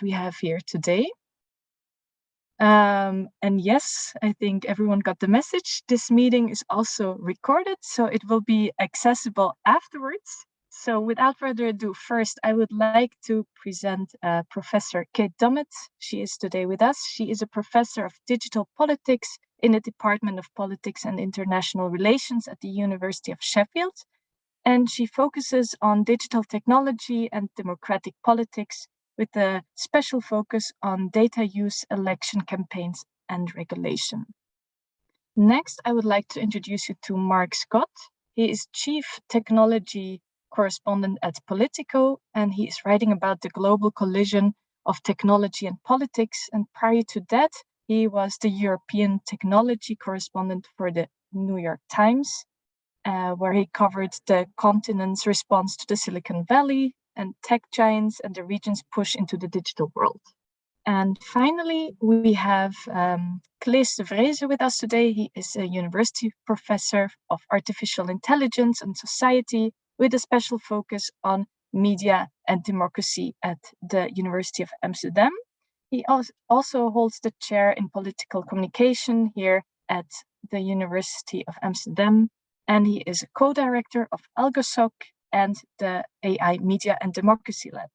we have here today. And yes, I think everyone got the message. This meeting is also recorded, so it will be accessible afterwards. So without further ado, first, I would like to present Professor Kate Dommett. She is today with us. She is a professor of digital politics in the Department of Politics and International Relations at the University of Sheffield. And she focuses on digital technology and democratic politics, with a special focus on data use, election campaigns, and regulation. Next, I would like to introduce you to Mark Scott. He is Chief Technology Correspondent at POLITICO, and he is writing about the global collision of technology and politics. And prior to that, he was the European Technology Correspondent for the New York Times, where he covered the continent's response to the Silicon Valley and tech giants and the region's push into the digital world. And finally, we have Claes de Vreese with us today. He is a university professor of artificial intelligence and society with a special focus on media and democracy at the University of Amsterdam. He also holds the chair in political communication here at the University of Amsterdam, and he is a co-director of AlgoSoc and the AI Media and Democracy Lab.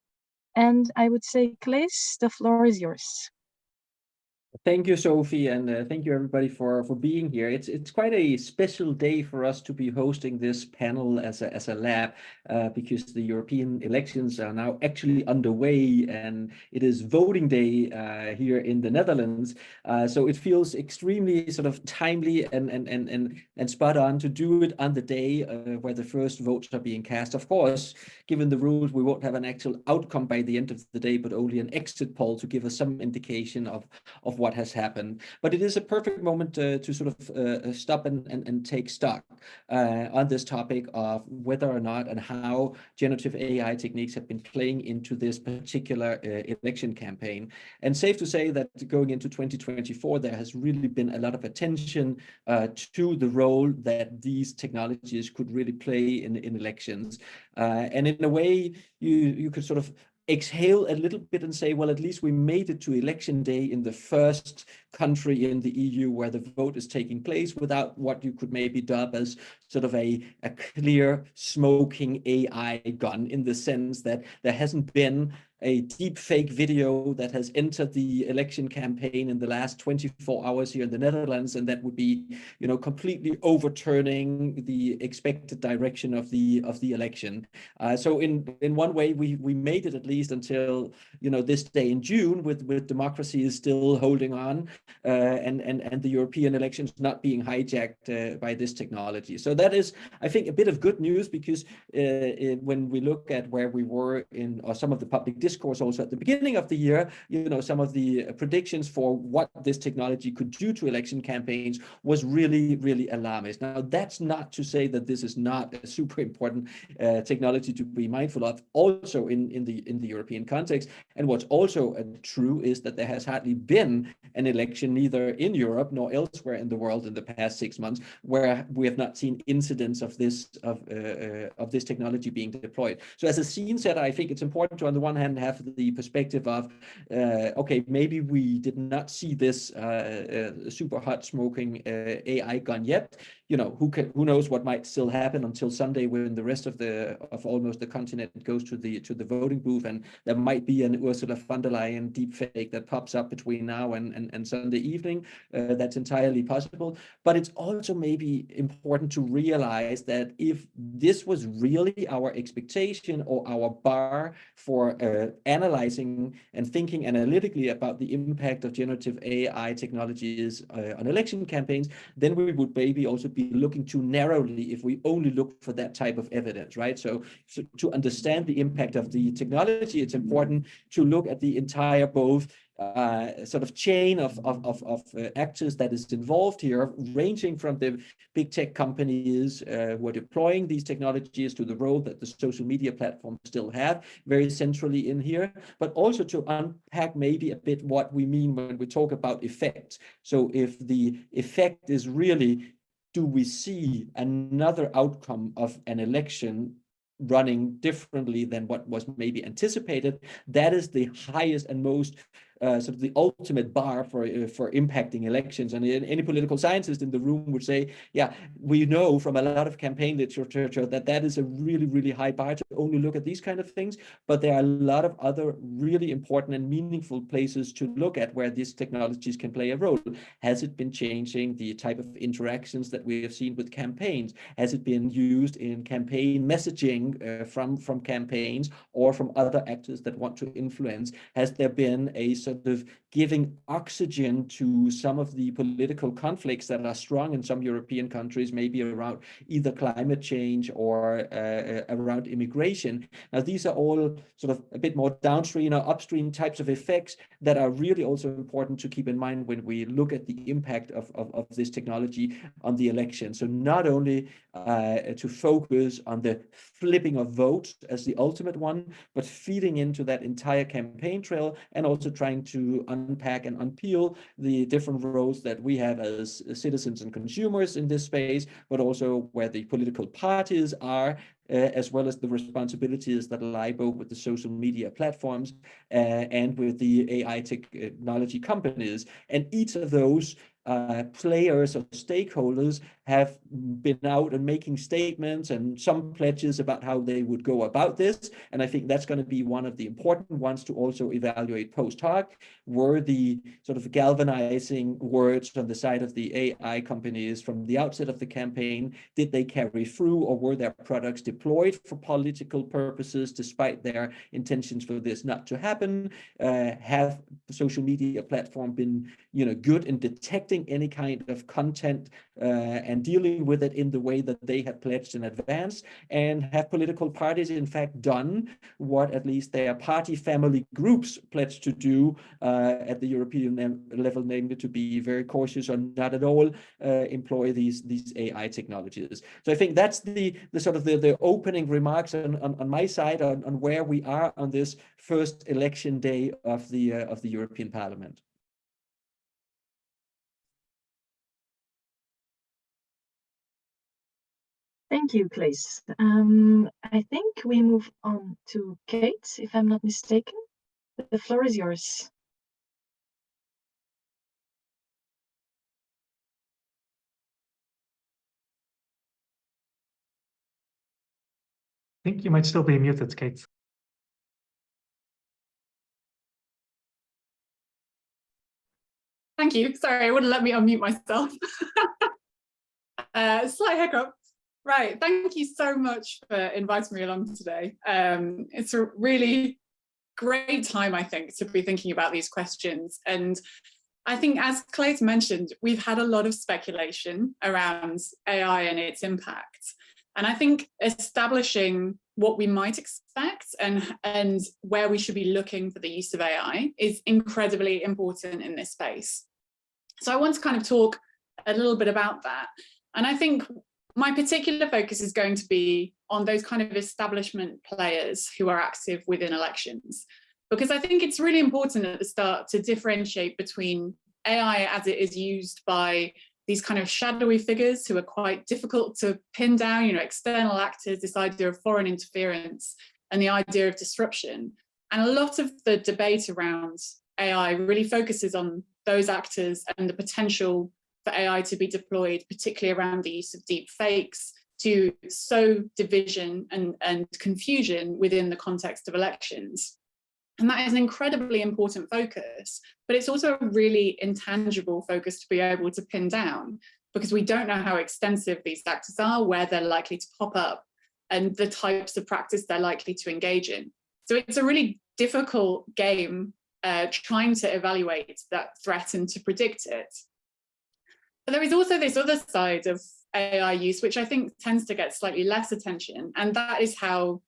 And I would say, Claes, the floor is yours. Thank you, Sophie, and thank you everybody for being here. It's quite a special day for us to be hosting this panel as a lab because the European elections are now actually underway, and it is voting day here in the Netherlands. So it feels extremely sort of timely and spot on to do it on the day where the first votes are being cast. Of course, given the rules, we won't have an actual outcome by the end of the day, but only an exit poll to give us some indication of what has happened. But it is a perfect moment to sort of stop and take stock on this topic of whether or not and how generative AI techniques have been playing into this particular election campaign. And safe to say that going into 2024, there has really been a lot of attention to the role that these technologies could really play in elections. And in a way, you could sort of exhale a little bit and say, well, at least we made it to election day in the first country in the EU where the vote is taking place without what you could maybe dub as sort of a clear smoking AI gun, in the sense that there hasn't been a deep fake video that has entered the election campaign in the last 24 hours here in the Netherlands, and that would be, you know, completely overturning the expected direction of the election. So in one way, we made it at least until, you know, this day in June, with democracy is still holding on, and the European elections not being hijacked by this technology. So that is, I think, a bit of good news, because when we look at where we were in, or some of the public discourse also at the beginning of the year, you know, some of the predictions for what this technology could do to election campaigns was really, really alarmist. Now, that's not to say that this is not a super important technology to be mindful of, also in the European context. And what's also true is that there has hardly been an election, neither in Europe nor elsewhere in the world, in the past 6 months, where we have not seen incidents of this technology being deployed. So as a scene setter, I think it's important to, on the one hand, have the perspective of, okay, maybe we did not see this super hot smoking AI gun yet. You know, who knows what might still happen until Sunday, when the rest of almost the continent goes to the voting booth, and there might be an Ursula von der Leyen deepfake that pops up between now and Sunday evening. That's entirely possible. But it's also maybe important to realize that if this was really our expectation or our bar for analyzing and thinking analytically about the impact of generative AI technologies on election campaigns, then we would maybe also be looking too narrowly if we only look for that type of evidence, right? So to understand the impact of the technology, it's important to look at the entire both sort of chain of actors that is involved here, ranging from the big tech companies who are deploying these technologies, to the role that the social media platforms still have very centrally in here, but also to unpack maybe a bit what we mean when we talk about effect. So if the effect is really, do we see another outcome of an election running differently than what was maybe anticipated, that is the highest and most sort of the ultimate bar for impacting elections. And any political scientist in the room would say, yeah, we know from a lot of campaign literature that that is a really, really high bar to only look at these kind of things. But there are a lot of other really important and meaningful places to look at where these technologies can play a role. Has it been changing the type of interactions that we have seen with campaigns? Has it been used in campaign messaging from campaigns or from other actors that want to influence? Has there been a sort of giving oxygen to some of the political conflicts that are strong in some European countries, maybe around either climate change or around immigration? Now, these are all sort of a bit more downstream or upstream types of effects that are really also important to keep in mind when we look at the impact of this technology on the election. So not only to focus on the flipping of votes as the ultimate one, but feeding into that entire campaign trail and also trying to unpack and unpeel the different roles that we have as citizens and consumers in this space, but also where the political parties are, as well as the responsibilities that lie both with the social media platforms and with the AI technology companies. And each of those players or stakeholders have been out and making statements and some pledges about how they would go about this. And I think that's going to be one of the important ones to also evaluate post hoc. Were the sort of galvanizing words on the side of the AI companies from the outset of the campaign, did they carry through, or were their products deployed for political purposes despite their intentions for this not to happen? Have the social media platform been, good in detecting any kind of content and dealing with it in the way that they had pledged in advance? And have political parties in fact done what at least their party family groups pledged to do at the European level, namely to be very cautious or not at all employ these AI technologies? So I think that's the sort of the opening remarks on my side on where we are on this first election day of the European Parliament. Thank you, Claes. I think we move on to Kate, if I'm not mistaken. The floor is yours. I think you might still be muted, Kate. Thank you. Sorry, it wouldn't let me unmute myself. Slight hiccup. Right. Thank you so much for inviting me along today. It's a really great time, I think, to be thinking about these questions. And I think, as Claes mentioned, we've had a lot of speculation around AI and its impact. And I think establishing what we might expect and where we should be looking for the use of AI is incredibly important in this space. So I want to kind of talk a little bit about that. And I think my particular focus is going to be on those kind of establishment players who are active within elections, because I think it's really important at the start to differentiate between AI as it is used by these kind of shadowy figures who are quite difficult to pin down, external actors, this idea of foreign interference and the idea of disruption. And a lot of the debate around AI really focuses on those actors and the potential for AI to be deployed, particularly around the use of deep fakes, to sow division and confusion within the context of elections. And that is an incredibly important focus, but it's also a really intangible focus to be able to pin down, because we don't know how extensive these actors are, where they're likely to pop up, and the types of practice they're likely to engage in. So it's a really difficult game trying to evaluate that threat and to predict it. But there is also this other side of AI use, which I think tends to get slightly less attention, and that is how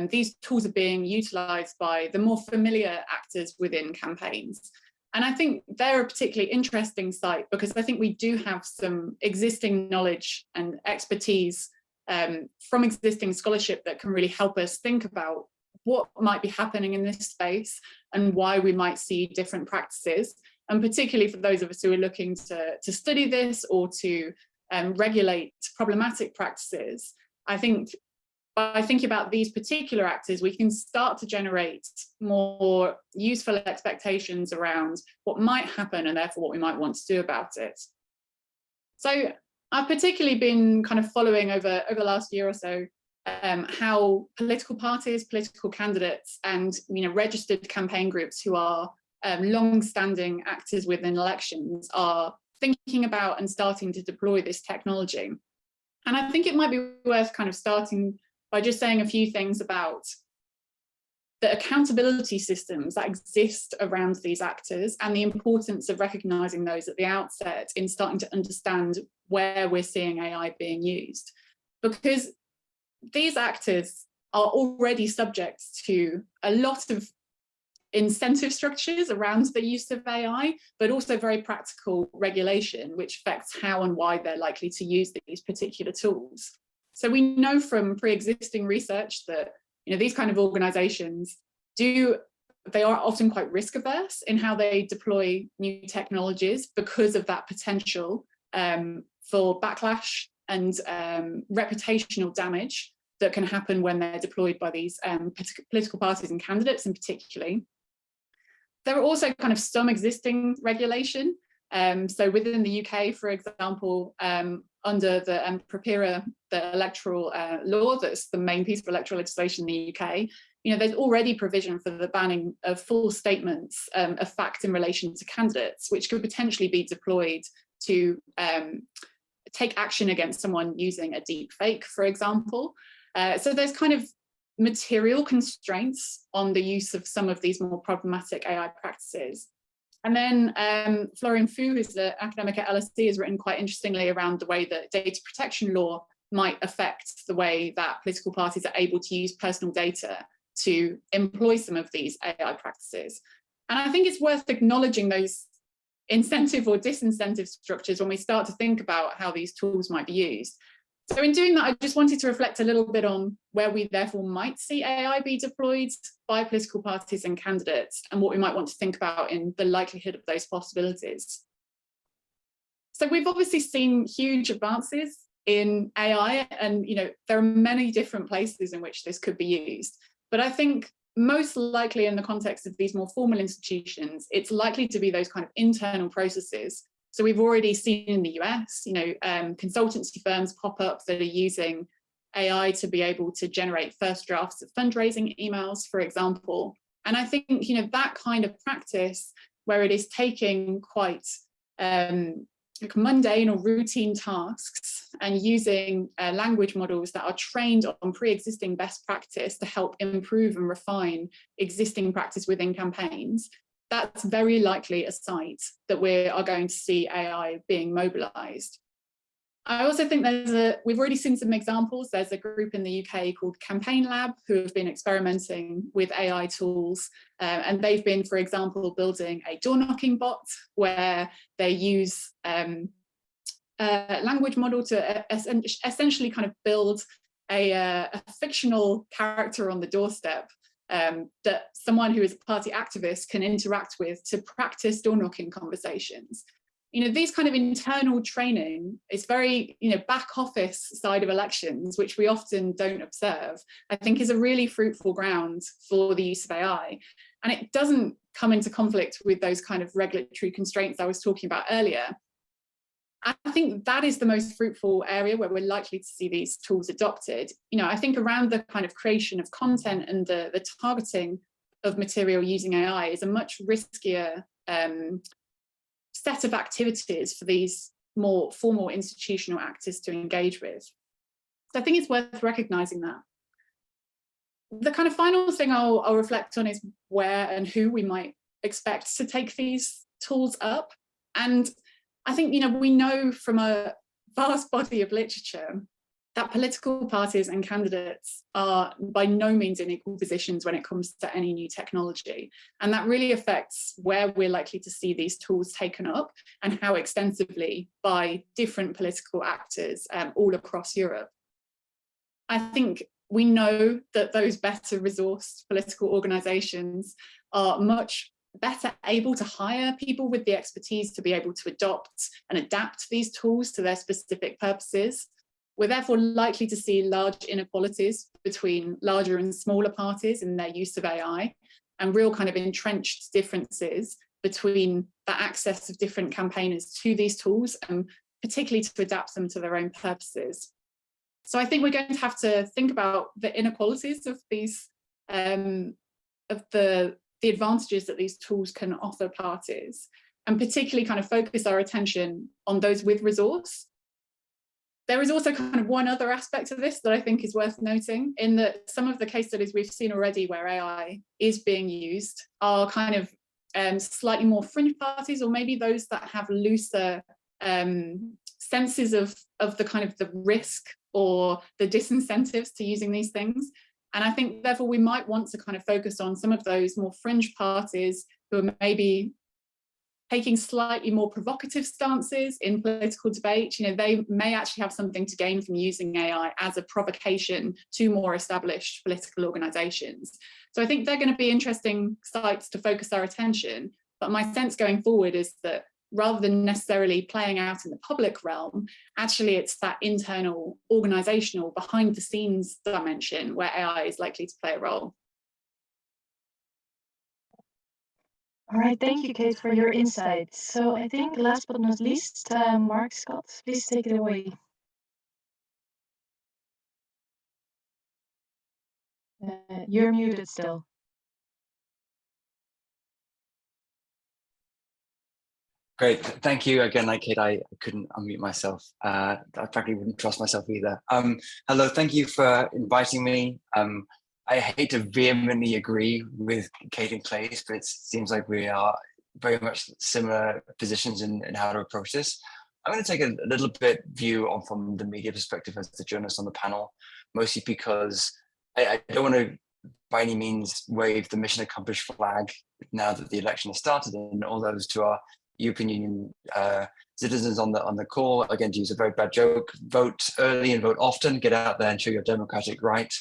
these tools are being utilised by the more familiar actors within campaigns. And I think they're a particularly interesting site, because I think we do have some existing knowledge and expertise from existing scholarship that can really help us think about what might be happening in this space and why we might see different practices. And particularly for those of us who are looking to study this or to regulate problematic practices, I think by thinking about these particular actors, we can start to generate more useful expectations around what might happen and therefore what we might want to do about it. So I've particularly been kind of following over the last year or so how political parties, political candidates, and registered campaign groups who are long-standing actors within elections are thinking about and starting to deploy this technology. And I think it might be worth kind of starting by just saying a few things about the accountability systems that exist around these actors and the importance of recognizing those at the outset in starting to understand where we're seeing AI being used. Because these actors are already subject to a lot of incentive structures around the use of AI, but also very practical regulation, which affects how and why they're likely to use these particular tools. So we know from pre-existing research that these kind of organizations they are often quite risk averse in how they deploy new technologies because of that potential for backlash and reputational damage that can happen when they're deployed by these political parties and candidates in particular. There are also kind of some existing regulation. So within the UK, for example, under the PROPERA, the electoral law, that's the main piece of electoral legislation in the UK, there's already provision for the banning of false statements of fact in relation to candidates, which could potentially be deployed to take action against someone using a deep fake, for example. So there's kind of material constraints on the use of some of these more problematic AI practices. And then Florian Fu, who's an academic at LSE, has written quite interestingly around the way that data protection law might affect the way that political parties are able to use personal data to employ some of these AI practices. And I think it's worth acknowledging those incentive or disincentive structures when we start to think about how these tools might be used. So in doing that, I just wanted to reflect a little bit on where we therefore might see AI be deployed by political parties and candidates, and what we might want to think about in the likelihood of those possibilities. So we've obviously seen huge advances in AI, and there are many different places in which this could be used. But I think most likely in the context of these more formal institutions, it's likely to be those kind of internal processes. So we've already seen in the US, consultancy firms pop up that are using AI to be able to generate first drafts of fundraising emails, for example. And I think, that kind of practice where it is taking quite like mundane or routine tasks and using language models that are trained on pre-existing best practice to help improve and refine existing practice within campaigns, that's very likely a site that we are going to see AI being mobilized. I also think we've already seen some examples. There's a group in the UK called Campaign Lab who have been experimenting with AI tools. And they've been, for example, building a door knocking bot where they use a language model to essentially kind of build a fictional character on the doorstep that someone who is a party activist can interact with to practice door knocking conversations. These kind of internal training is very, back office side of elections, which we often don't observe, I think is a really fruitful ground for the use of AI. And it doesn't come into conflict with those kind of regulatory constraints I was talking about earlier. I think that is the most fruitful area where we're likely to see these tools adopted. I think around the kind of creation of content and the targeting of material using AI is a much riskier set of activities for these more formal institutional actors to engage with. So I think it's worth recognizing that. The kind of final thing I'll reflect on is where and who we might expect to take these tools up. And I think, we know from a vast body of literature that political parties and candidates are by no means in equal positions when it comes to any new technology. And that really affects where we're likely to see these tools taken up and how extensively by different political actors all across Europe. I think we know that those better resourced political organisations are much better able to hire people with the expertise to be able to adopt and adapt these tools to their specific purposes. We're therefore likely to see large inequalities between larger and smaller parties in their use of AI, and real kind of entrenched differences between the access of different campaigners to these tools, and particularly to adapt them to their own purposes. So I think we're going to have to think about the inequalities of these, of the advantages that these tools can offer parties, and particularly kind of focus our attention on those with resource. There is also kind of one other aspect of this that I think is worth noting, in that some of the case studies we've seen already where AI is being used are kind of slightly more fringe parties, or maybe those that have looser senses of the kind of the risk or the disincentives to using these things. And I think therefore we might want to kind of focus on some of those more fringe parties who are maybe taking slightly more provocative stances in political debate. You know, they may actually have something to gain from using AI as a provocation to more established political organisations. So I think they're going to be interesting sites to focus our attention. But my sense going forward is that rather than necessarily playing out in the public realm, actually it's that internal organisational behind the scenes dimension where AI is likely to play a role. All right, thank you, Kate, for your insights. So I think last but not least, Mark Scott, please take it away. You're muted still. Great, thank you again. Like Kate, I couldn't unmute myself. I frankly wouldn't trust myself either. Hello, thank you for inviting me. I hate to vehemently agree with Kate and Claes, but it seems like we are very much similar positions in how to approach this. I'm going to take a little bit view on from the media perspective as the journalist on the panel, mostly because I don't want to by any means wave the mission accomplished flag now that the election has started, and all those to our European Union citizens on the call, again, to use a very bad joke, vote early and vote often, get out there and show your democratic right,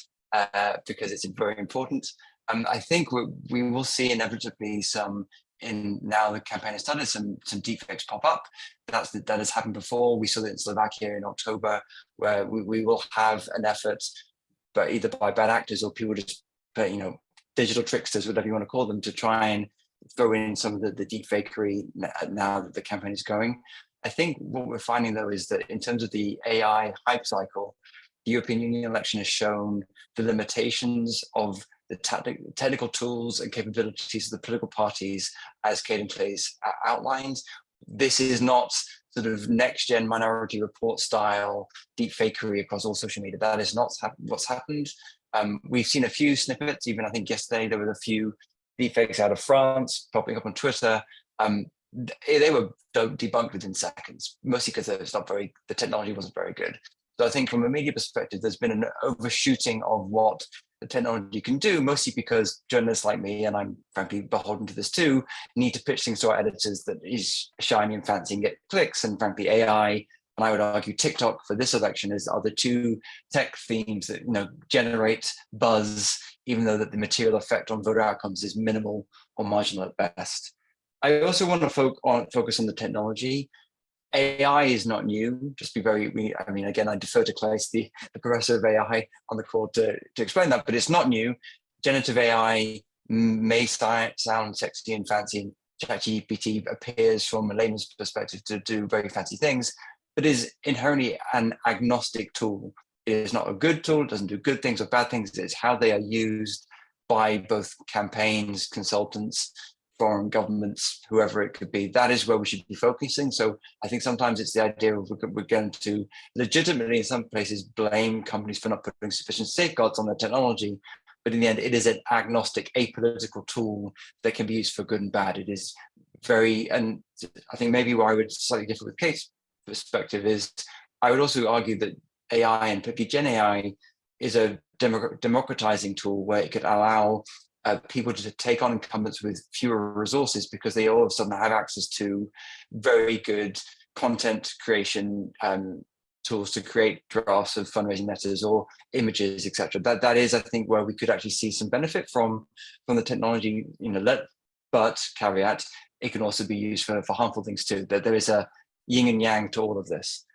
because it's very important. I think we will see inevitably some, now the campaign has started, some deepfakes pop up. That has happened before. We saw it in Slovakia in October, where we will have an effort, but either by bad actors or people just, digital tricksters, whatever you want to call them, to try and throw in some of the deepfakery now that the campaign is going. I think what we're finding though is that in terms of the AI hype cycle, the European Union election has shown the limitations of the technical tools and capabilities of the political parties, as Kate and Claes outlined. This is not sort of next-gen Minority Report style deepfakery across all social media. That is not what's happened. We've seen a few snippets. Even I think yesterday there were a few deepfakes out of France popping up on Twitter. They were debunked within seconds, mostly because the technology wasn't very good. So I think from a media perspective, there's been an overshooting of what the technology can do, mostly because journalists like me, and I'm frankly beholden to this too, need to pitch things to our editors that is shiny and fancy and get clicks. And frankly, AI, and I would argue TikTok for this election, are the two tech themes that generate buzz, even though that the material effect on voter outcomes is minimal or marginal at best. I also want to focus on the technology. AI is not new. Just be very, again, I defer to Claes, the professor of AI on the call to explain that, but it's not new. Generative AI may sound sexy and fancy. ChatGPT appears from a layman's perspective to do very fancy things, but is inherently an agnostic tool. It is not a good tool. It doesn't do good things or bad things. It's how they are used by both campaigns, consultants, foreign governments, whoever it could be. That is where we should be focusing. So I think sometimes it's the idea of we're going to legitimately in some places blame companies for not putting sufficient safeguards on their technology. But in the end, it is an agnostic, apolitical tool that can be used for good and bad. It is very, and I think maybe where I would slightly differ with Kate's perspective is, I would also argue that AI, and particularly Gen AI, is a democratizing tool where it could allow people to take on incumbents with fewer resources, because they all of a sudden have access to very good content creation tools to create drafts of fundraising letters or images, etc. That is, I think, where we could actually see some benefit from the technology. But caveat, it can also be used for harmful things too. That there is a yin and yang to all of this.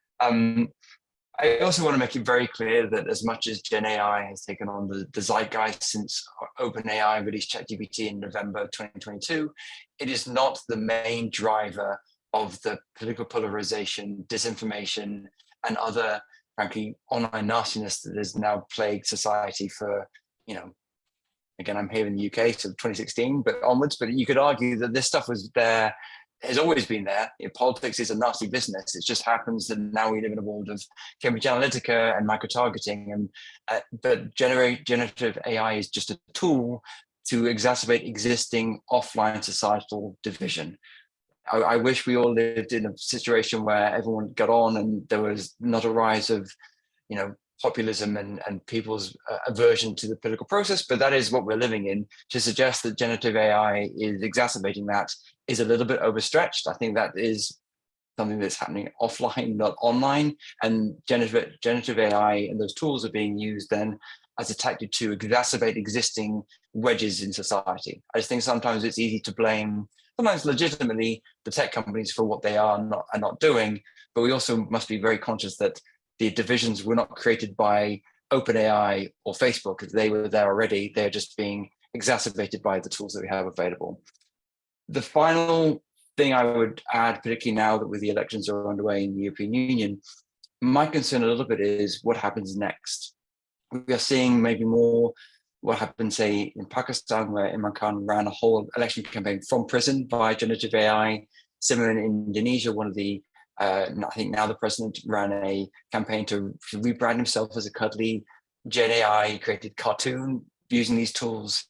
I also want to make it very clear that as much as Gen AI has taken on the zeitgeist since OpenAI released ChatGPT in November 2022, it is not the main driver of the political polarization, disinformation, and other, frankly, online nastiness that has now plagued society for, again, I'm here in the UK, so 2016, but onwards. But you could argue that this stuff was there, has always been there. Politics is a nasty business. It just happens that now we live in a world of Cambridge Analytica and micro-targeting. And but generative AI is just a tool to exacerbate existing offline societal division. I wish we all lived in a situation where everyone got on and there was not a rise of, populism and people's aversion to the political process, but that is what we're living in. To suggest that generative AI is exacerbating that is a little bit overstretched. I think that is something that's happening offline, not online, and generative AI and those tools are being used then as a tactic to exacerbate existing wedges in society. I just think sometimes it's easy to blame, sometimes legitimately, the tech companies for what they are not doing, but we also must be very conscious that the divisions were not created by OpenAI or Facebook, because they were there already. They're just being exacerbated by the tools that we have available. The final thing I would add, particularly now that with the elections are underway in the European Union, my concern a little bit is what happens next. We are seeing maybe more what happened, say, in Pakistan, where Imran Khan ran a whole election campaign from prison via generative AI. Similar in Indonesia, one of the I think now the president ran a campaign to rebrand himself as a cuddly Gen AI created cartoon using these tools.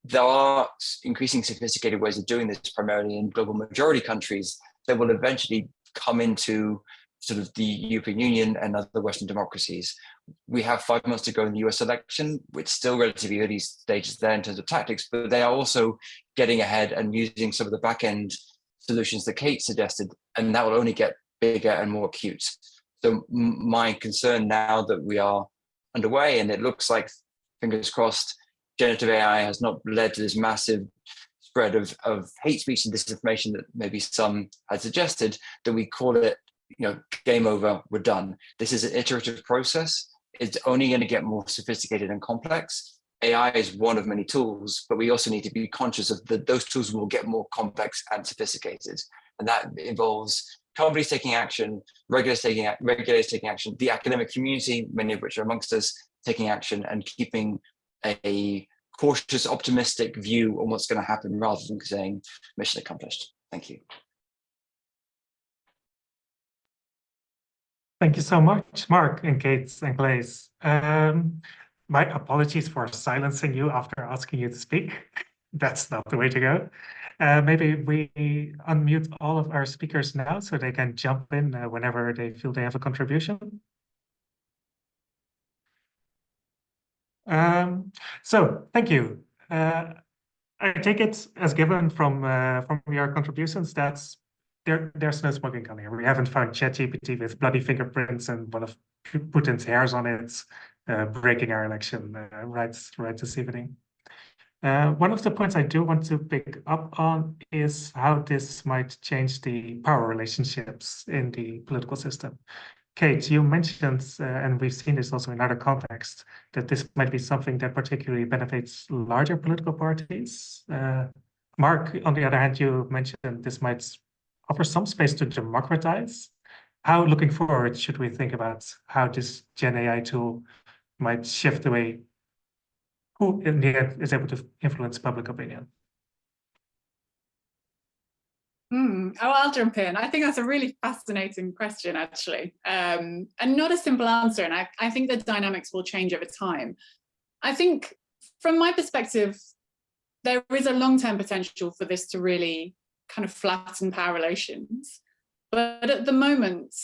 There are increasing sophisticated ways of doing this, primarily in global majority countries, that will eventually come into sort of the European Union and other Western democracies. We have 5 months to go in the US election, which still relatively early stages there in terms of tactics, but they are also getting ahead and using some of the back end solutions that Kate suggested, and that will only get bigger and more acute. So my concern now that we are underway, and it looks like, fingers crossed, generative AI has not led to this massive spread of hate speech and disinformation that maybe some had suggested, that we call it, game over, we're done. This is an iterative process. It's only going to get more sophisticated and complex. AI is one of many tools, but we also need to be conscious of that those tools will get more complex and sophisticated. And that involves companies taking action, regulators taking action, the academic community, many of which are amongst us, taking action and keeping a cautious, optimistic view on what's going to happen rather than saying mission accomplished. Thank you. Thank you so much, Mark and Kate and Claes. My apologies for silencing you after asking you to speak. That's not the way to go. Maybe we unmute all of our speakers now so they can jump in whenever they feel they have a contribution. So thank you. I take it as given from your contributions that there's no smoking gun here. We haven't found ChatGPT with bloody fingerprints and one of Putin's hairs on it, breaking our election right this evening. One of the points I do want to pick up on is how this might change the power relationships in the political system. Kate, you mentioned, and we've seen this also in other contexts, that this might be something that particularly benefits larger political parties. Mark, on the other hand, you mentioned this might offer some space to democratize. How, looking forward, should we think about how this Gen AI tool might shift the way who in the end is able to influence public opinion? I'll jump in. I think that's a really fascinating question, actually, and not a simple answer. And I think the dynamics will change over time. I think from my perspective, there is a long-term potential for this to really kind of flatten power relations. But at the moment,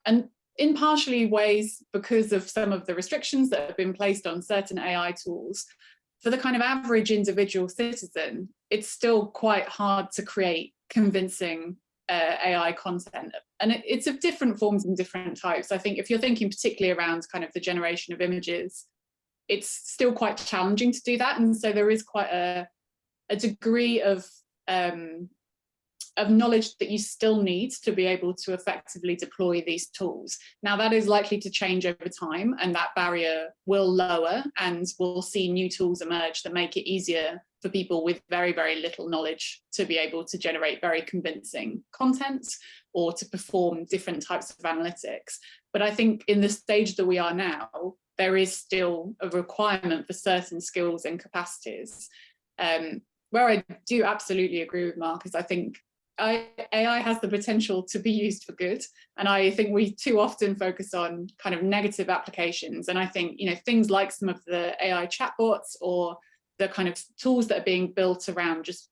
and in partially ways because of some of the restrictions that have been placed on certain AI tools, for the kind of average individual citizen, it's still quite hard to create convincing AI content. And it's of different forms and different types. I think if you're thinking particularly around kind of the generation of images, it's still quite challenging to do that. And so there is quite a degree of of knowledge that you still need to be able to effectively deploy these tools. Now, that is likely to change over time, and that barrier will lower, and we'll see new tools emerge that make it easier for people with very, very little knowledge to be able to generate very convincing content or to perform different types of analytics. But I think in the stage that we are now, there is still a requirement for certain skills and capacities. Where I do absolutely agree with Mark is I think AI has the potential to be used for good. And I think we too often focus on kind of negative applications. And I think, you know, things like some of the AI chatbots or the kind of tools that are being built around just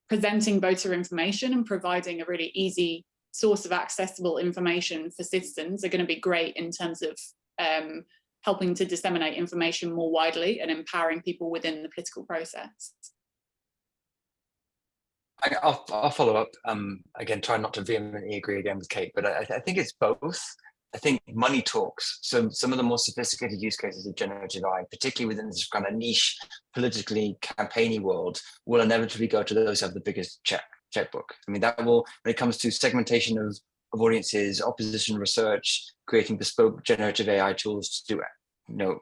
presenting voter information and providing a really easy source of accessible information for citizens are going to be great in terms of helping to disseminate information more widely and empowering people within the political process. I'll follow up. Again, try not to vehemently agree again with Kate, but I think it's both. I think money talks. So some of the more sophisticated use cases of generative AI, particularly within this kind of niche, politically campaigny world, will inevitably go to those who have the biggest checkbook. I mean, that will, when it comes to segmentation of audiences, opposition research, creating bespoke generative AI tools to do, you know,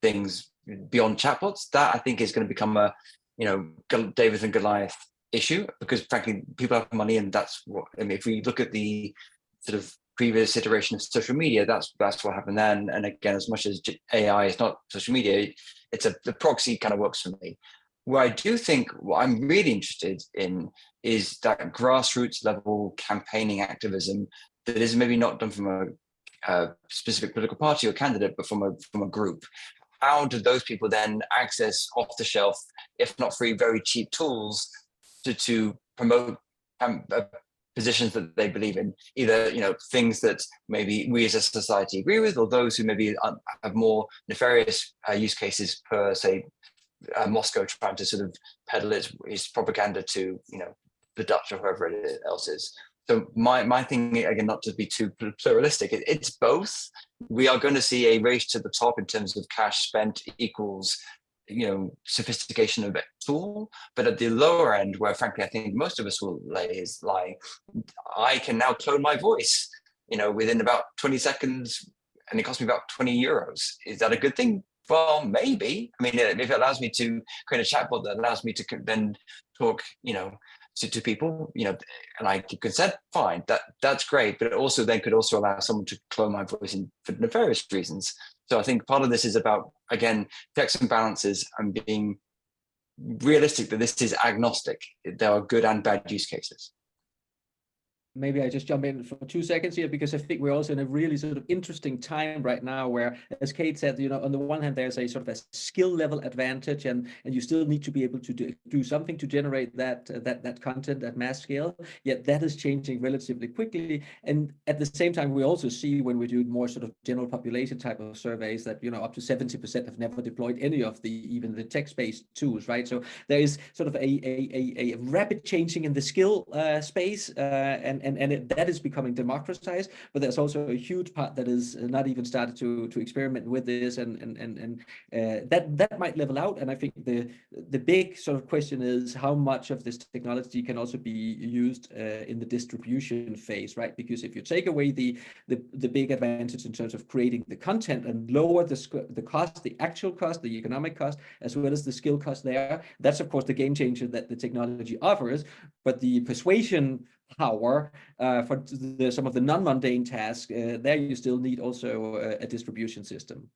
things beyond chatbots, that I think is going to become a, you know, David and Goliath issue, because frankly, people have money, and that's what, I mean, if we look at the sort of previous iteration of social media, that's what happened then. And again, as much as AI is not social media, it's the proxy kind of works for me. Where I do think what I'm really interested in is that grassroots level campaigning activism that is maybe not done from a specific political party or candidate, but from a group. How do those people then access off the shelf, if not free, very cheap tools to promote positions that they believe in, either, you know, things that maybe we as a society agree with, or those who maybe have more nefarious use cases, per say Moscow trying to sort of peddle its propaganda to, you know, the Dutch or whoever else is. So my thing, again, not to be too pluralistic, it's both. We are going to see a race to the top in terms of cash spent equals, you know, sophistication of a tool, but at the lower end, where frankly I think most of us will lie, I can now clone my voice, you know, within about 20 seconds, and it costs me about 20 euros. Is that a good thing? Well, maybe. I mean, if it allows me to create a chatbot that allows me to then talk, you know, to people, you know, and I give consent, fine, that's great. But it also then could also allow someone to clone my voice for nefarious reasons. So I think part of this is about, again, checks and balances and being realistic that this is agnostic. There are good and bad use cases. Maybe I just jump in for 2 seconds here, because I think we're also in a really sort of interesting time right now where, as Kate said, you know, on the one hand, there's a sort of a skill level advantage, and you still need to be able to do something to generate that content at mass scale. Yet that is changing relatively quickly. And at the same time, we also see, when we do more sort of general population type of surveys, that, you know, up to 70% have never deployed any of even the text-based tools, right? So there is sort of a rapid changing in the skill space, and that is becoming democratized, but there's also a huge part that is not even started to experiment with this, and that might level out. And I think the big sort of question is how much of this technology can also be used in the distribution phase, right? Because if you take away the big advantage in terms of creating the content and lower the cost, the actual cost, the economic cost, as well as the skill cost there, that's of course the game changer that the technology offers. But the persuasion power for some of the non-mundane tasks, there you still need also a distribution system.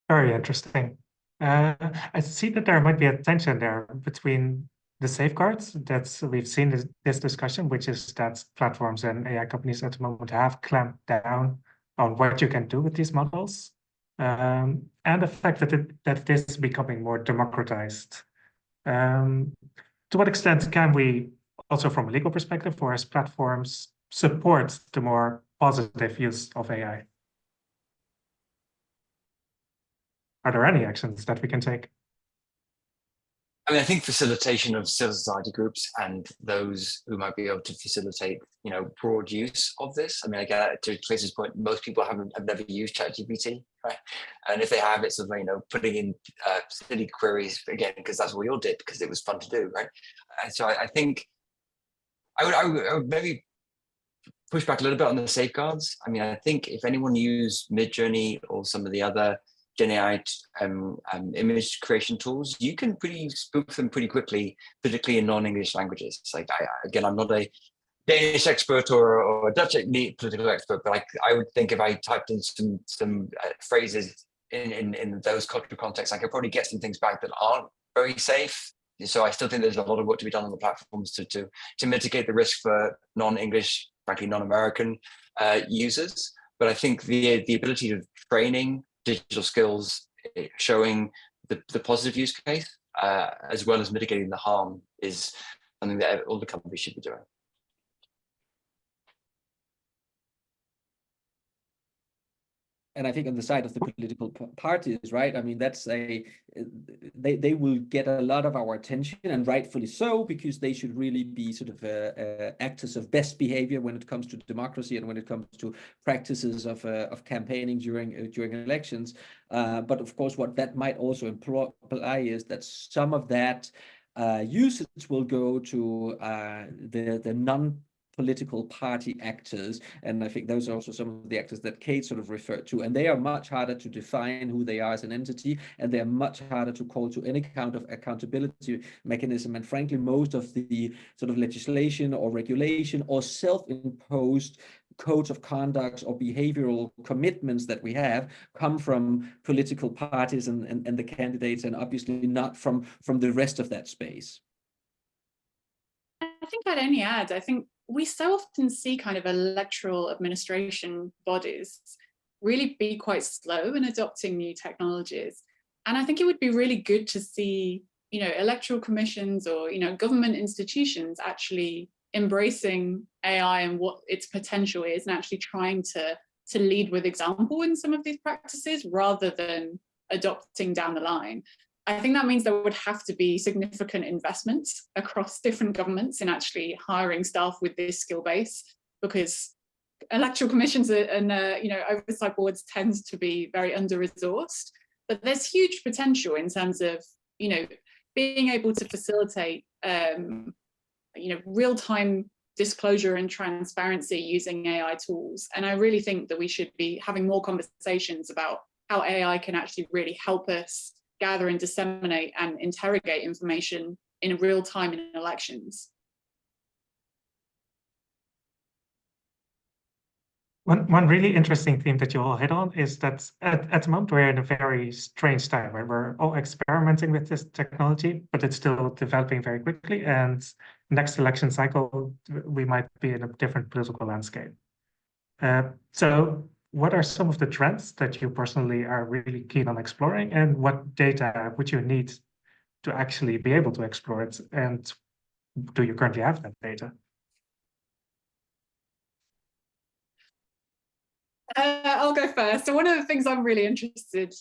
Very interesting. I see that there might be a tension there between the safeguards that we've seen this discussion, which is that platforms and AI companies at the moment have clamped down on what you can do with these models, and the fact that it is becoming more democratized. To what extent can we, also from a legal perspective, or as platforms, support the more positive use of AI? Are there any actions that we can take? I mean, I think facilitation of civil society groups and those who might be able to facilitate, broad use of this. I mean, again, to Clace's point, most people have never used ChatGPT, right? And if they have, it's sort of, putting in silly queries again, because that's what we all did, because it was fun to do, right? And so I think I would maybe push back a little bit on the safeguards. I mean, I think if anyone used Midjourney or some of the other Gen AI image creation tools, you can spoof them pretty quickly, particularly in non-English languages. It's like, again, I'm not a Danish expert or a Dutch political expert, but I would think if I typed in some phrases in those cultural contexts, I could probably get some things back that aren't very safe. So I still think there's a lot of work to be done on the platforms to mitigate the risk for non-English, frankly, non-American users. But I think the ability of training digital skills, showing the positive use case, as well as mitigating the harm, is something that all the companies should be doing. And I think on the side of the political parties, right? I mean, they will get a lot of our attention, and rightfully so, because they should really be sort of actors of best behavior when it comes to democracy and when it comes to practices of campaigning during elections. But of course, what that might also imply is that some of that usage will go to the non-political party actors, and I think those are also some of the actors that Kate sort of referred to, and they are much harder to define who they are as an entity, and they're much harder to call to any kind of accountability mechanism. And frankly, most of the sort of legislation or regulation or self-imposed codes of conduct or behavioral commitments that we have come from political parties and the candidates, and obviously not from the rest of that space. I think I'd only add, I think we so often see kind of electoral administration bodies really be quite slow in adopting new technologies. And I think it would be really good to see, electoral commissions or, government institutions actually embracing AI and what its potential is, and actually trying to lead with example in some of these practices rather than adopting down the line. I think that means there would have to be significant investments across different governments in actually hiring staff with this skill base, because electoral commissions and oversight boards tend to be very under-resourced. But there's huge potential in terms of being able to facilitate real-time disclosure and transparency using AI tools. And I really think that we should be having more conversations about how AI can actually really help us gather and disseminate and interrogate information in real time in elections. One really interesting theme that you all hit on is that at the moment we're in a very strange time where we're all experimenting with this technology, but it's still developing very quickly. And next election cycle, we might be in a different political landscape. So what are some of the trends that you personally are really keen on exploring, and what data would you need to actually be able to explore it? And do you currently have that data? I'll go first. So one of the things I'm really interested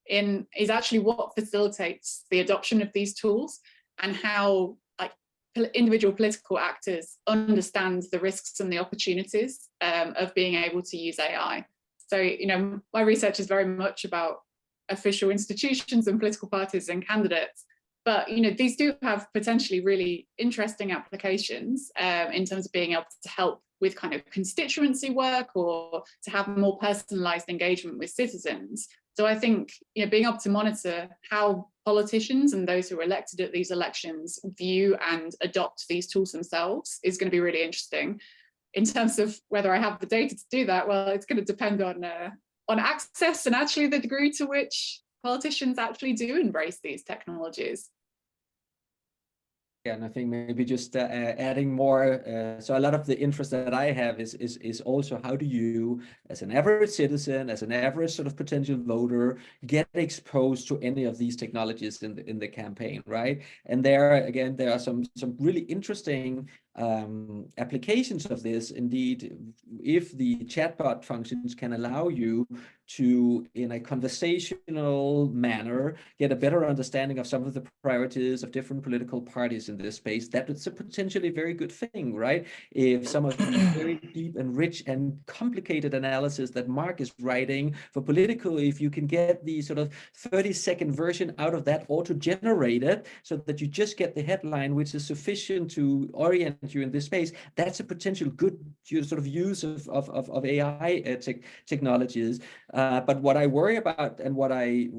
in is actually what facilitates the adoption of these tools, and how individual political actors understand the risks and the opportunities of being able to use AI. So, my research is very much about official institutions and political parties and candidates, but, these do have potentially really interesting applications in terms of being able to help with kind of constituency work or to have more personalized engagement with citizens. So I think, being able to monitor how politicians and those who are elected at these elections view and adopt these tools themselves is going to be really interesting. In terms of whether I have the data to do that, well, it's going to depend on access and actually the degree to which politicians actually do embrace these technologies. Yeah, and I think maybe just adding more. So a lot of the interest that I have is also how do you, as an average citizen, as an average sort of potential voter, get exposed to any of these technologies in the campaign, right? And there are some really interesting applications of this, indeed, if the chatbot functions can allow you to, in a conversational manner, get a better understanding of some of the priorities of different political parties in this space, that it's a potentially very good thing, right? If some of the very deep and rich and complicated analysis that Mark is writing for Politico, if you can get the sort of 30-second version out of that auto-generated so that you just get the headline, which is sufficient to orient you in this space, that's a potential good sort of use of AI technologies. But what I worry about, and what I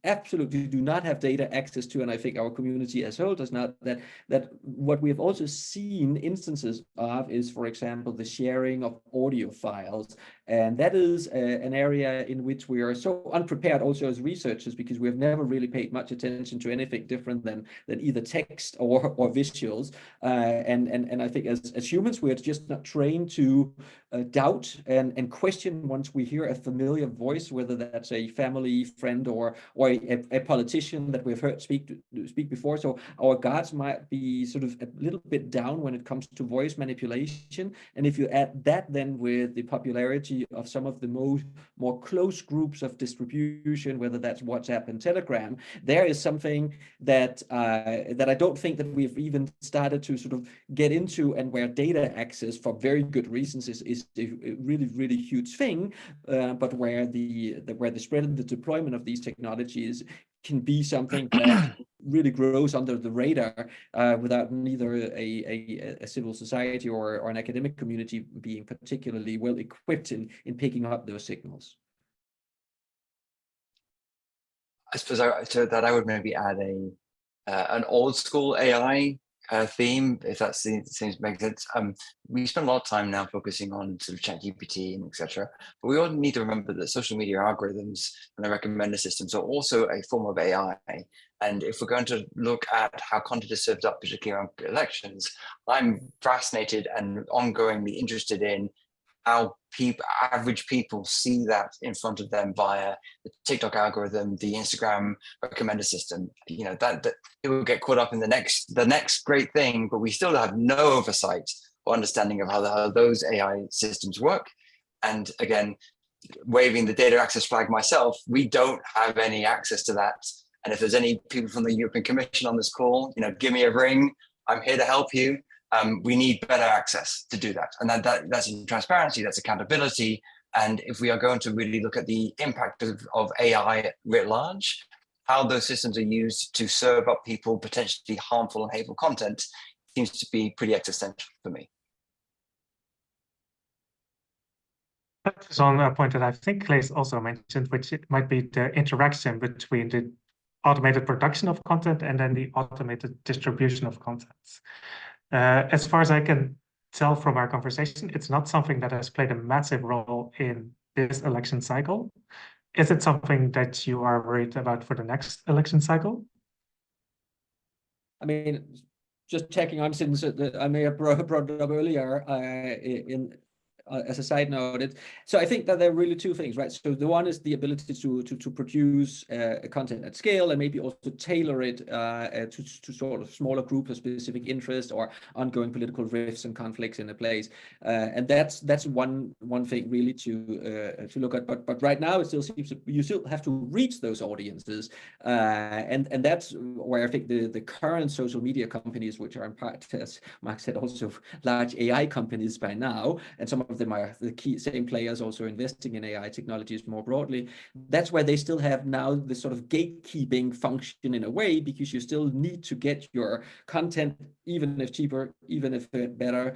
absolutely do not have data access to, and I think our community as a whole does not, that what we have also seen instances of is, for example, the sharing of audio files. And that is an area in which we are so unprepared also as researchers, because we have never really paid much attention to anything different than either text or visuals. And I think as humans, we're just not trained to doubt and question once we hear a familiar voice, whether that's a family friend or a politician that we've heard speak before. So our guards might be sort of a little bit down when it comes to voice manipulation. And if you add that then with the popularity of some of the more close groups of distribution, whether that's WhatsApp and Telegram, there is something that I don't think that we've even started to sort of get into, and where data access for very good reasons is a really, really huge thing, but where the spread and the deployment of these technologies can be something that really grows under the radar without neither a civil society or an academic community being particularly well equipped in picking up those signals. I suppose to that I would maybe add an old school AI theme, if that seems to make sense. We spend a lot of time now focusing on sort of ChatGPT and etc. But we all need to remember that social media algorithms and the recommender systems are also a form of AI. And if we're going to look at how content is served up, particularly around elections, I'm fascinated and ongoingly interested in how average people see that in front of them via the TikTok algorithm, the Instagram recommender system. You know, that people get caught up in the next great thing, but we still have no oversight or understanding of how those AI systems work. And again, waving the data access flag myself, we don't have any access to that. And if there's any people from the European Commission on this call, you know, give me a ring. I'm here to help you. We need better access to do that. And that's in transparency, that's accountability. And if we are going to really look at the impact of AI writ large, how those systems are used to serve up people potentially harmful and hateful content seems to be pretty existential for me. That's on a point that I think Claes also mentioned, which it might be the interaction between the automated production of content and then the automated distribution of content. As far as I can tell from our conversation, it's not something that has played a massive role in this election cycle. Is it something that you are worried about for the next election cycle? I mean, just checking on, since I may have brought it up earlier as a side note, so I think that there are really two things, right? So the one is the ability to produce content at scale, and maybe also tailor it to sort of smaller groups of specific interest or ongoing political rifts and conflicts in a place, and that's one thing really to look at. But right now it still seems you still have to reach those audiences, and that's where I think the current social media companies, which are in part, as Mark said, also large AI companies by now, and some of them are the key same players also investing in AI technologies more broadly. That's where they still have now this sort of gatekeeping function in a way, because you still need to get your content, even if cheaper, even if better,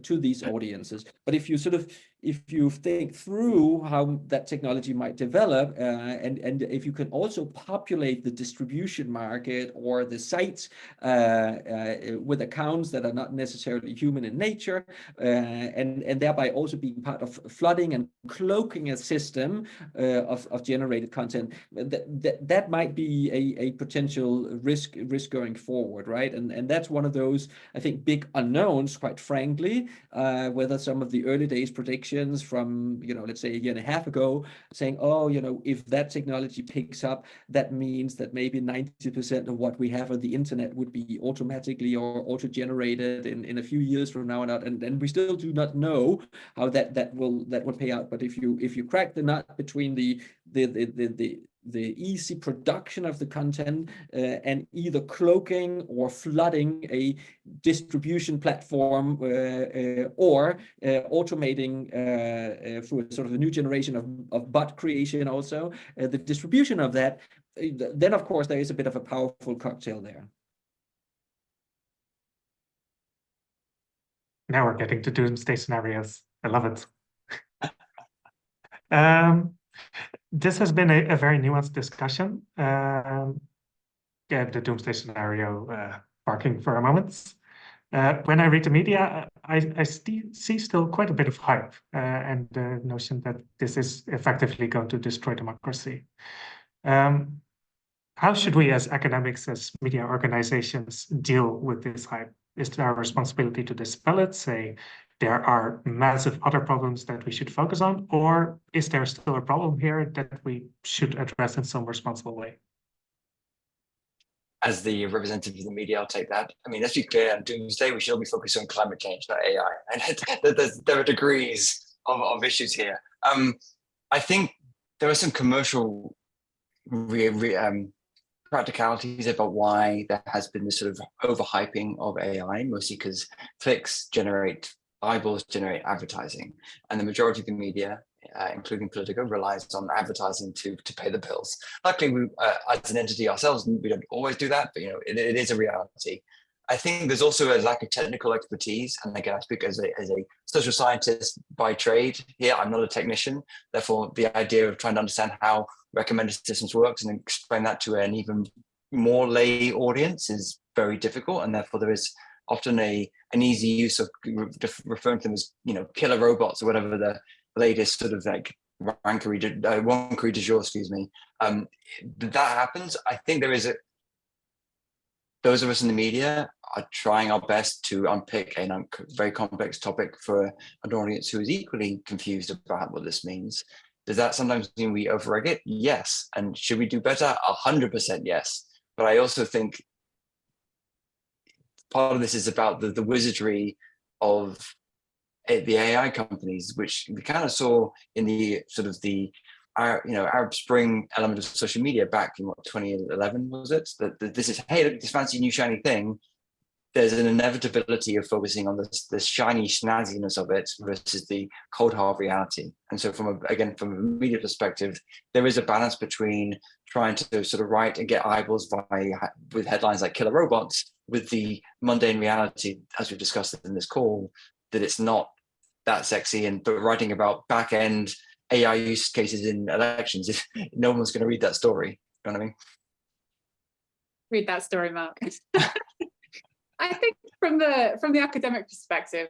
to these audiences. But if you think through how that technology might develop, and if you can also populate the distribution market or the sites with accounts that are not necessarily human in nature, and thereby also being part of flooding and cloaking a system of generated content, that might be a potential risk going forward, right? And that's one of those, I think, big unknowns, quite frankly, whether some of the early days predictions predictions from, let's say a year and a half ago, saying, oh, if that technology picks up, that means that maybe 90% of what we have on the internet would be automatically or auto-generated in a few years from now on out. And we still do not know how that will pay out. But if you crack the nut between the easy production of the content and either cloaking or flooding a distribution platform or automating through a sort of a new generation of bot creation also, the distribution of that, then of course there is a bit of a powerful cocktail there. Now we're getting to doomsday scenarios. I love it. This has been a very nuanced discussion. Yeah, the doomsday scenario, parking for a moment. When I read the media, I see still quite a bit of hype and the notion that this is effectively going to destroy democracy. How should we as academics, as media organizations, deal with this hype? Is it our responsibility to dispel it, say there are massive other problems that we should focus on, or is there still a problem here that we should address in some responsible way? As the representative of the media, I'll take that. I mean, let's be clear, on doomsday, we should all be focused on climate change, not AI. And there are degrees of issues here. I think there are some commercial practicalities about why there has been this sort of overhyping of AI, mostly because clicks generate eyeballs, generate advertising, and the majority of the media, including Politico, relies on advertising to pay the bills. Luckily, we, as an entity ourselves, we don't always do that, but it is a reality. I think there's also a lack of technical expertise, and again, I speak as a social scientist by trade here. I'm not a technician, therefore the idea of trying to understand how recommended systems works and explain that to an even more lay audience is very difficult, and therefore there is often an easy use of referring to them as killer robots or whatever the latest sort of like wonkery du jour, excuse me. That happens. I think there is those of us in the media are trying our best to unpick a very complex topic for an audience who is equally confused about what this means. Does that sometimes mean we overreg it? Yes. And should we do better? 100% yes. But I also think part of this is about the wizardry of the AI companies, which we kind of saw in the sort of the Arab Spring element of social media back in 2011 was it? That this is, hey, look at this fancy new shiny thing. There's an inevitability of focusing on the shiny snazziness of it versus the cold hard reality. And so from a media perspective, there is a balance between trying to sort of write and get eyeballs with headlines like killer robots, with the mundane reality, as we've discussed in this call, that it's not that sexy, but writing about back end AI use cases in elections, if no one's going to read that story. You know what I mean? Read that story, Mark. I think from the academic perspective,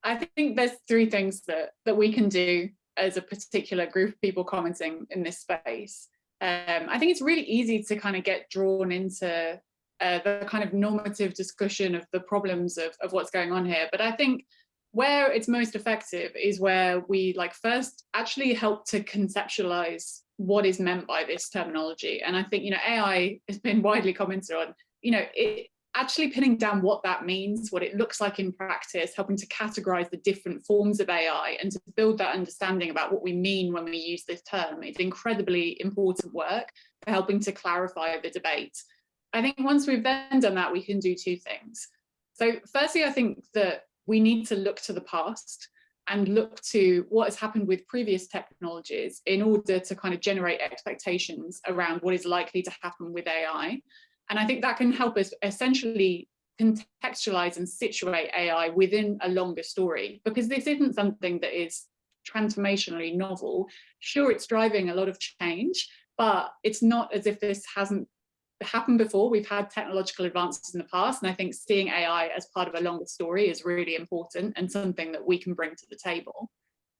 I think there's three things that we can do as a particular group of people commenting in this space. I think it's really easy to kind of get drawn into the kind of normative discussion of the problems of what's going on here. But I think where it's most effective is where we first actually help to conceptualize what is meant by this terminology. And I think, AI has been widely commented on, it actually pinning down what that means, what it looks like in practice, helping to categorize the different forms of AI and to build that understanding about what we mean when we use this term. It's incredibly important work for helping to clarify the debate. I think once we've then done that, we can do two things. So firstly, I think that we need to look to the past and look to what has happened with previous technologies in order to kind of generate expectations around what is likely to happen with AI. And I think that can help us essentially contextualize and situate AI within a longer story, because this isn't something that is transformationally novel. Sure, it's driving a lot of change, but it's not as if this hasn't happened before. We've had technological advances in the past, and I think seeing AI as part of a longer story is really important and something that we can bring to the table.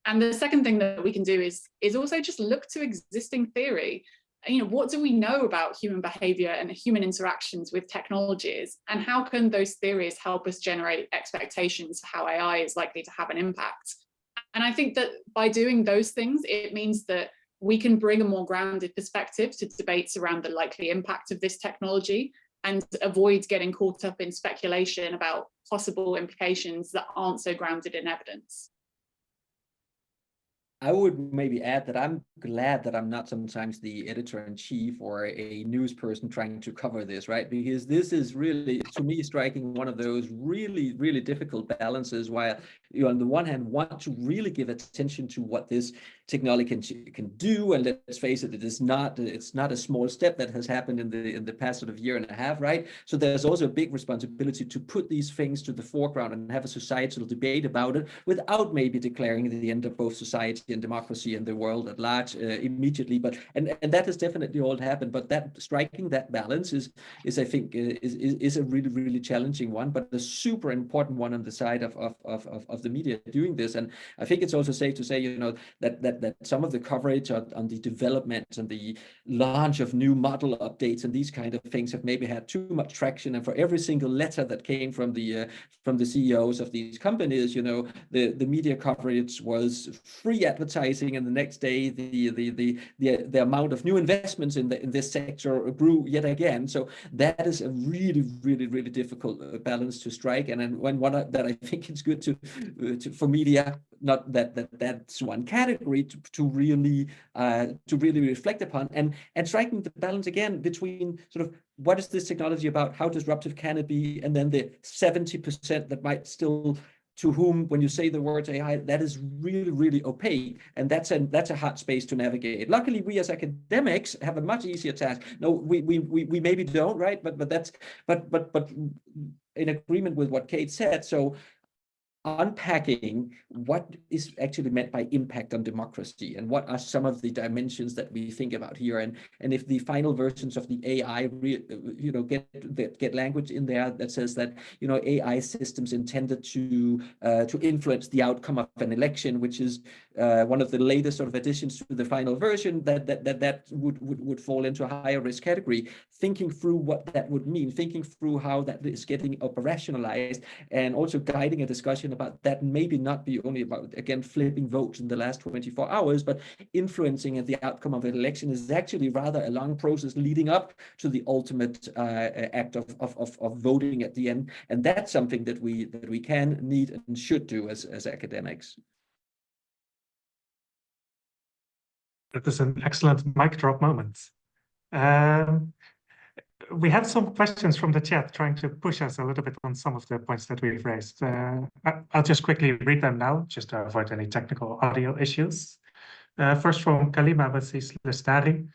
And the second thing that we can do is also just look to existing theory. What do we know about human behavior and human interactions with technologies, and how can those theories help us generate expectations for how AI is likely to have an impact? And I think that by doing those things, it means that we can bring a more grounded perspective to debates around the likely impact of this technology and avoid getting caught up in speculation about possible implications that aren't so grounded in evidence. I would maybe add that I'm glad that I'm not sometimes the editor-in-chief or a news person trying to cover this, right? Because this is really, to me, striking one of those really, really difficult balances while you, on the one hand, want to really give attention to what this technology can do. And let's face it, it's not a small step that has happened in the past sort of year and a half, right? So there's also a big responsibility to put these things to the foreground and have a societal debate about it without maybe declaring the end of both society and democracy and the world at large immediately. But and that has definitely all happened. But that striking that balance is I think is a really, really challenging one, but a super important one on the side of the media doing this. And I think it's also safe to say, you know, that some of the coverage on the development and the launch of new model updates and these kind of things have maybe had too much traction. And for every single letter that came from the CEOs of these companies, you know, the media coverage was free advertising, and the next day the amount of new investments in this sector grew yet again. So that is a really, really, really difficult balance to strike. And one that I think it's good to for media, not that's one category to really reflect upon, and striking the balance again between sort of what is this technology about, how disruptive can it be, and then the 70% that might still, to whom, when you say the words AI, that is really, really opaque, and that's a hard space to navigate. Luckily, we as academics have a much easier task. No, we maybe don't, right? But in agreement with what Kate said. So unpacking what is actually meant by impact on democracy and what are some of the dimensions that we think about here, and if the final versions of the AI get language in there that says that, you know, AI systems intended to influence the outcome of an election, which is one of the latest sort of additions to the final version, that would fall into a higher risk category. Thinking through what that would mean, thinking through how that is getting operationalized, and also guiding a discussion about that maybe not be only about, again, flipping votes in the last 24 hours, but influencing the outcome of an election is actually rather a long process leading up to the ultimate act of voting at the end. And that's something that we can, need, and should do as academics. That is an excellent mic drop moment. We had some questions from the chat trying to push us a little bit on some of the points that we've raised. I'll just quickly read them now, just to avoid any technical audio issues. First from Kalima Basis Lestari.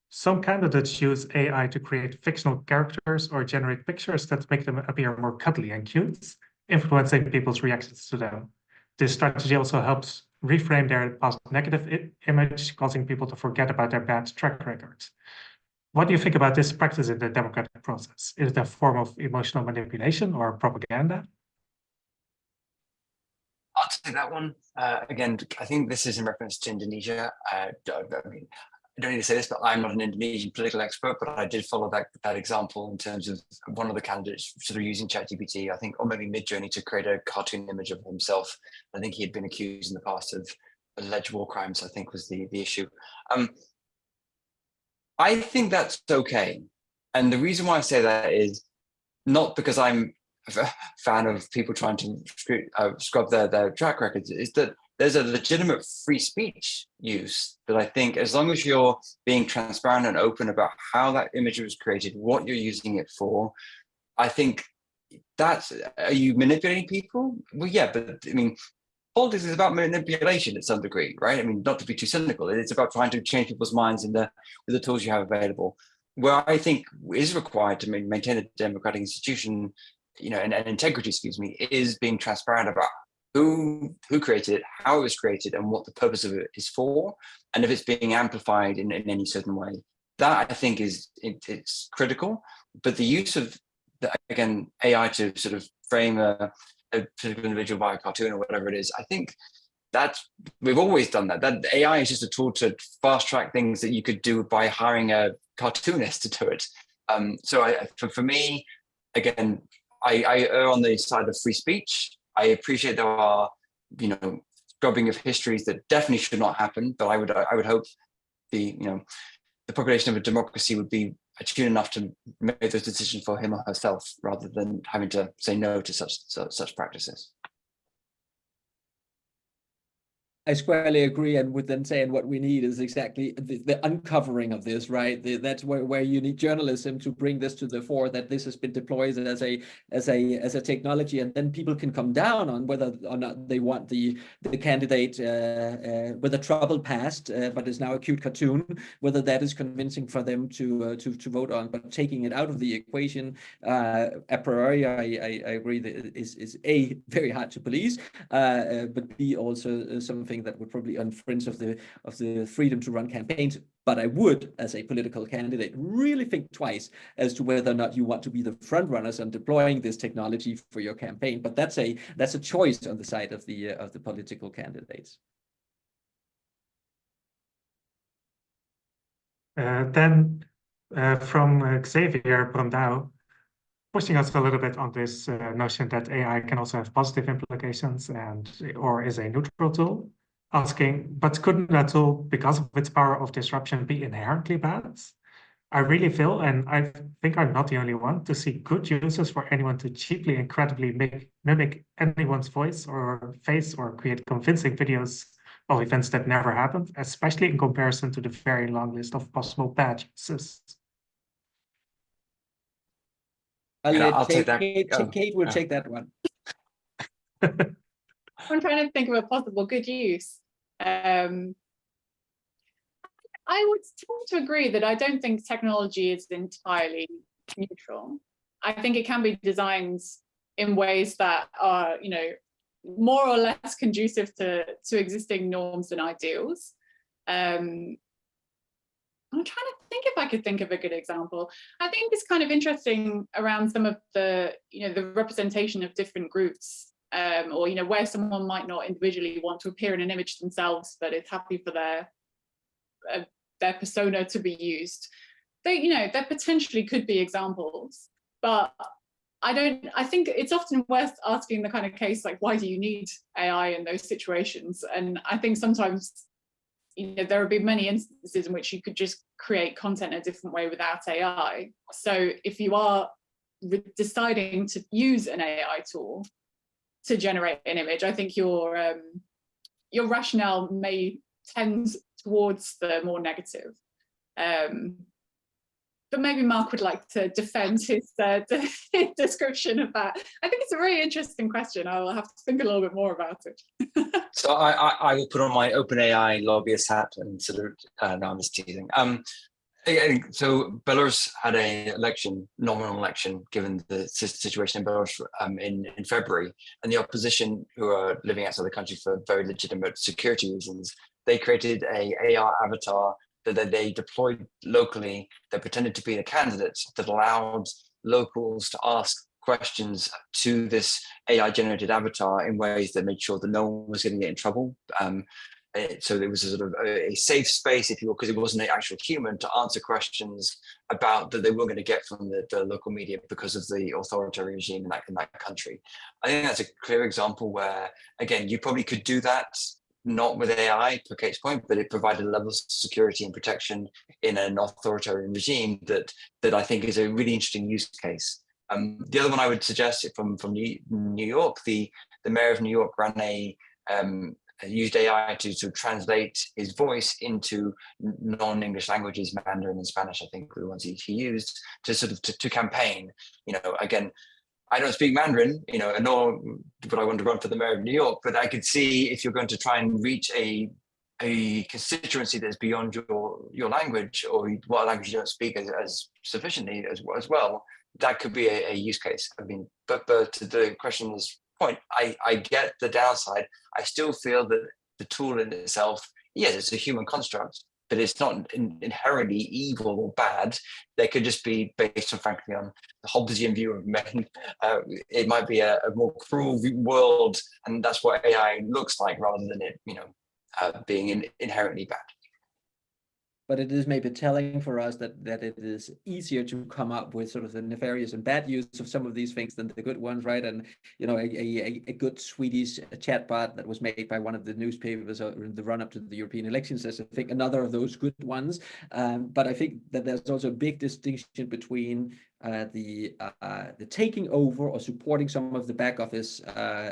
Some candidates use AI to create fictional characters or generate pictures that make them appear more cuddly and cute, influencing people's reactions to them. This strategy also helps reframe their past negative image, causing people to forget about their bad track records. What do you think about this practice in the democratic process? Is it a form of emotional manipulation or propaganda? I'll take that one. Again, I think this is in reference to Indonesia. I don't need to say this, but I'm not an Indonesian political expert, but I did follow that example in terms of one of the candidates sort of using ChatGPT, I think, or maybe Midjourney, to create a cartoon image of himself. I think he had been accused in the past of alleged war crimes, I think was the issue. I think that's okay. And the reason why I say that is not because I'm a fan of people trying to scrub their track records, is that there's a legitimate free speech use that I think, as long as you're being transparent and open about how that image was created, what you're using it for, I think that's, are you manipulating people? Well, yeah, but I mean, politics is about manipulation at some degree, right? I mean, not to be too cynical, it's about trying to change people's minds with the tools you have available. Where I think is required to maintain a democratic institution, you know, and integrity, excuse me, is being transparent about who created it, how it was created, and what the purpose of it is for, and if it's being amplified in any certain way. That, I think, it's critical. But the use of, again, AI to sort of frame a particular individual by a cartoon or whatever it is, I think that's, we've always done that. That AI is just a tool to fast track things that you could do by hiring a cartoonist to do it. So for me, again, I err on the side of free speech. I appreciate there are, you know, scrubbing of histories that definitely should not happen. But I would hope the population of a democracy would be attuned enough to make those decisions for him or herself, rather than having to say no to such practices. I squarely agree, and would then say, and what we need is exactly the uncovering of this, right? That's where you need journalism to bring this to the fore, that this has been deployed as a technology, and then people can come down on whether or not they want the candidate with a troubled past, but is now a cute cartoon, whether that is convincing for them to vote on. But taking it out of the equation a priori, I agree that is A, very hard to police, but B, also something that would probably infringe of the freedom to run campaigns. But I would, as a political candidate, really think twice as to whether or not you want to be the front runners on deploying this technology for your campaign. But that's a choice on the side of the political candidates. Then from Xavier Brandau, pushing us a little bit on this notion that AI can also have positive implications or is a neutral tool, asking, but couldn't that tool, because of its power of disruption, be inherently bad? I really feel, and I think I'm not the only one, to see good uses for anyone to cheaply, incredibly mimic anyone's voice or face or create convincing videos of events that never happened, especially in comparison to the very long list of possible bad uses. I'll take that. Kate will take that one. I'm trying to think of a possible good use. I would tend to agree that I don't think technology is entirely neutral. I think it can be designed in ways that are, more or less conducive to existing norms and ideals. I'm trying to think if I could think of a good example. I think it's kind of interesting around some of the, the representation of different groups, or where someone might not individually want to appear in an image themselves, but is happy for their persona to be used. There potentially could be examples, but I think it's often worth asking the kind of case, like, why do you need AI in those situations? And I think sometimes, there would be many instances in which you could just create content a different way without AI. So if you are deciding to use an AI tool to generate an image, I think your rationale may tend towards the more negative. But maybe Mark would like to defend his description of that. I think it's a really interesting question. I will have to think a little bit more about it. So I will put on my OpenAI lobbyist hat and sort of, no, I'm just teasing. So Belarus had a nominal election, given the situation in Belarus in February, and the opposition, who are living outside the country for very legitimate security reasons, they created a AR avatar that they deployed locally that pretended to be the candidate, that allowed locals to ask questions to this AI generated avatar in ways that made sure that no one was going to get in trouble. So there was a sort of a safe space, if you will, because it wasn't an actual human, to answer questions about that they were going to get from the local media because of the authoritarian regime in that country. I think that's a clear example where, again, you probably could do that, not with AI, per Kate's point, but it provided a level of security and protection in an authoritarian regime that I think is a really interesting use case. The other one I would suggest from New York, the mayor of New York used AI to translate his voice into non-English languages, Mandarin and Spanish, I think were the ones he used to sort of to campaign. Again, I don't speak Mandarin, nor would I want to run for the mayor of New York, but I could see if you're going to try and reach a constituency that's beyond your language, or what language you don't speak as sufficiently as well, that could be a use case. I mean, but to the question's point, I get the downside. I still feel that the tool in itself, yes, it's a human construct, but it's not inherently evil or bad. They could just be based on, frankly, on the Hobbesian view of men. It might be a more cruel world, and that's what AI looks like, rather than it, being inherently bad. but it is maybe telling for us that it is easier to come up with sort of the nefarious and bad use of some of these things than the good ones, right? And a good Swedish chatbot that was made by one of the newspapers in the run-up to the European elections is, I think, another of those good ones. But I think that there's also a big distinction between the taking over or supporting some of the back office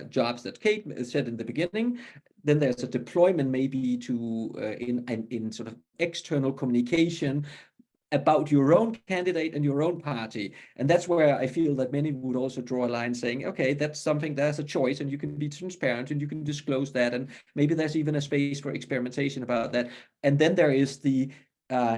jobs that Kate said in the beginning. Then there's a deployment maybe to in sort of external communication about your own candidate and your own party. And that's where I feel that many would also draw a line saying, okay, that's something, there's a choice and you can be transparent and you can disclose that. And maybe there's even a space for experimentation about that. And then there is the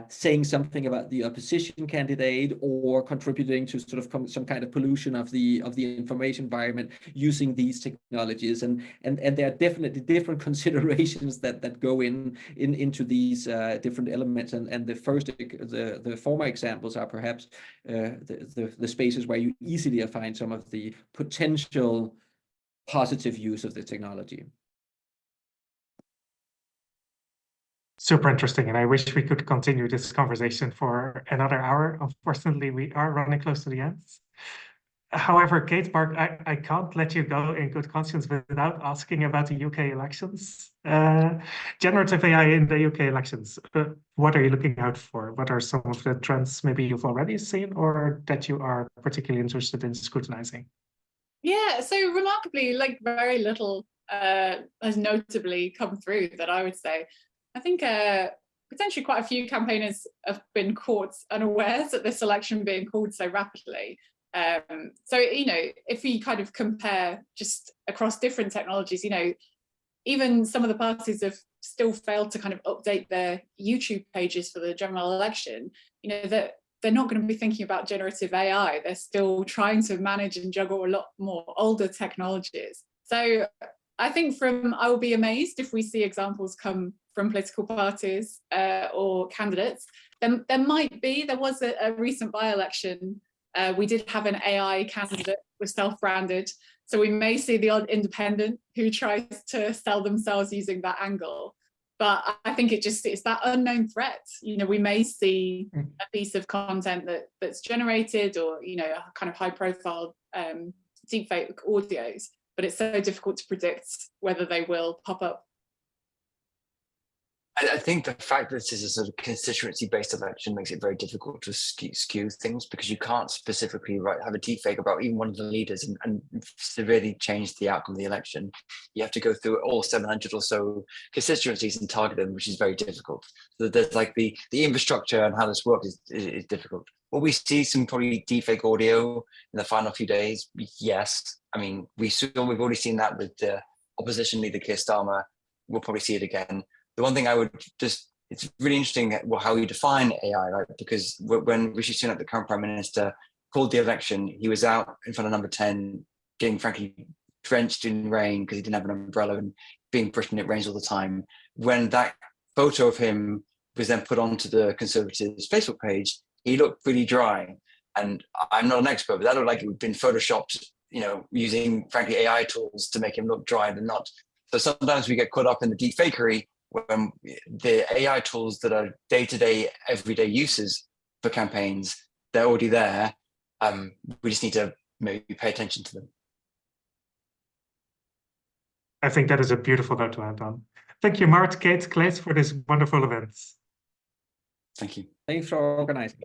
saying something about the opposition candidate or contributing to sort of some kind of pollution of the information environment using these technologies, and there are definitely different considerations that go into these different elements, and the former examples are perhaps the spaces where you easily find some of the potential positive use of the technology. Super interesting, and I wish we could continue this conversation for another hour. Unfortunately, we are running close to the end. However, Kate, Mark, I can't let you go in good conscience without asking about the UK elections. Generative AI in the UK elections, what are you looking out for? What are some of the trends maybe you've already seen or that you are particularly interested in scrutinizing? Yeah, so remarkably, like very little has notably come through that I would say. I think potentially quite a few campaigners have been caught unawares at this election being called so rapidly. So, if we kind of compare just across different technologies, even some of the parties have still failed to kind of update their YouTube pages for the general election, that they're not going to be thinking about generative AI. They're still trying to manage and juggle a lot more older technologies. So I think I will be amazed if we see examples come from political parties or candidates. Then there was a recent by-election. We did have an AI candidate was self-branded. So we may see the odd independent who tries to sell themselves using that angle. But I think it's that unknown threat. We may see a piece of content that's generated or, a kind of high profile deepfake audios, but it's so difficult to predict whether they will pop up. I think the fact that this is a sort of constituency-based election makes it very difficult to skew things, because you can't specifically have a deepfake about even one of the leaders and severely change the outcome of the election. You have to go through all 700 or so constituencies and target them, which is very difficult. So there's like the infrastructure and how this works is difficult. Will we see some probably deepfake audio in the final few days? Yes. I mean, we've already seen that with the opposition leader Keir Starmer. We'll probably see it again. The one thing I would it's really interesting how you define AI, right? Because when Rishi Sunak, the current Prime Minister, called the election, he was out in front of number 10, getting frankly drenched in rain because he didn't have an umbrella, and being Britain, it rains all the time. When that photo of him was then put onto the Conservatives' Facebook page, he looked pretty dry. And I'm not an expert, but that looked like it had been photoshopped, using frankly AI tools to make him look drier than not. So sometimes we get caught up in the deep fakery when the AI tools that are day-to-day, everyday uses for campaigns, they're already there. We just need to maybe pay attention to them. I think that is a beautiful note to end on. Thank you, Mart, Kate, Claes, for this wonderful event. Thank you. Thanks for organizing.